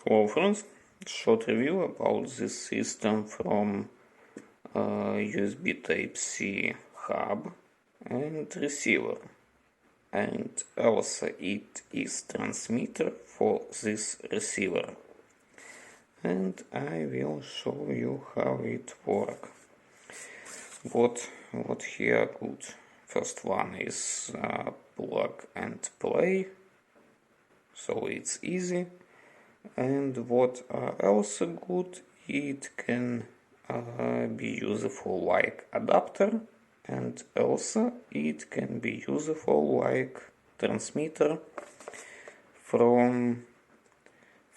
Hello friends, short review about this system from USB Type-C hub and receiver, and also it is transmitter for this receiver, and I will show you how it works. What here good? First one is plug and play, so it's easy. And what else good, it can be useful like adapter, and also it can be useful like transmitter from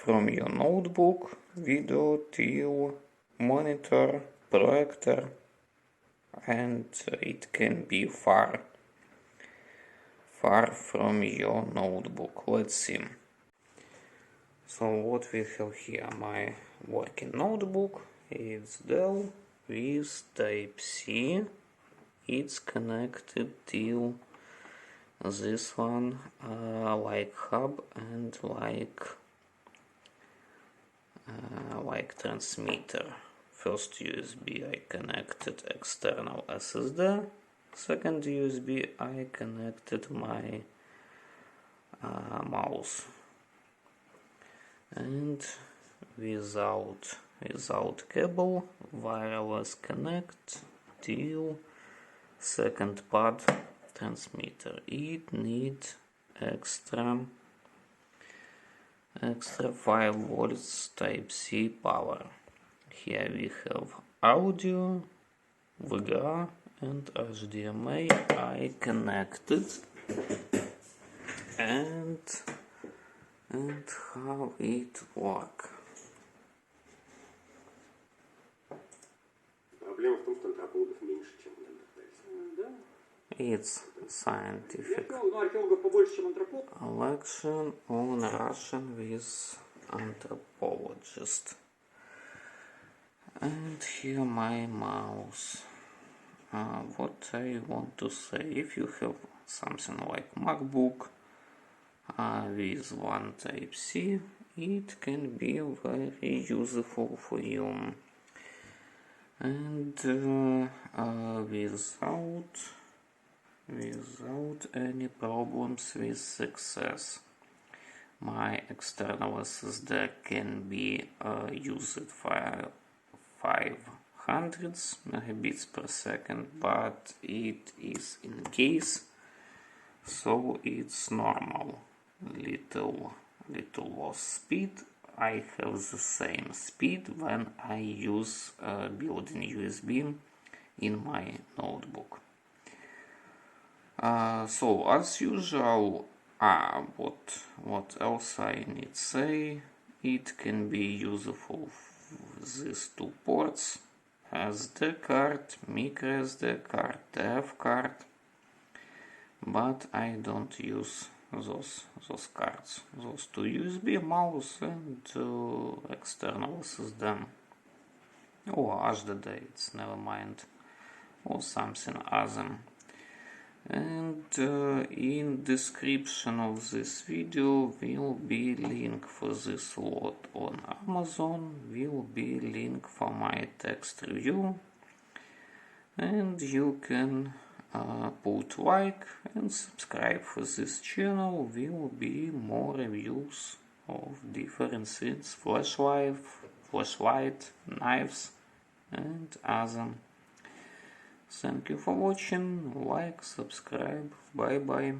your notebook, video till monitor, projector, and it can be far from your notebook. Let's see. So what we have here, my working notebook, it's Dell with Type-C. It's connected to this one like hub and like transmitter. First USB I connected external SSD. Second USB I connected my mouse. And without cable, wireless connect till second pad transmitter. It needs extra 5 volts Type-C power. Here we have audio, VGA and HDMI I connected, and how it works. Проблема в том, что антропологов меньше, чем неандертальцев. It's scientific археологов побольше, чем антропологов. lecture on Russian with anthropologist. And here my mouse. What I want to say, if you have something like MacBook with one Type-C, it can be very useful for you, and without any problems with success. My external SSD can be used for 500 megabits per second, but it is in case, so it's normal. Little loss speed. I have the same speed when I use built-in USB in my notebook. So as usual, what else I need to say? It can be useful for these two ports: SD card, micro SD card, TF card, but I don't use those cards. Those two USB, mouse and external SSD or HDD, it's never mind, or something other. And in description of this video will be link for this lot on Amazon, will be link for my text review, and you can put like and subscribe for this channel. Will be more reviews of different things, flashlight, knives and other. Thank you for watching, like, subscribe, bye bye.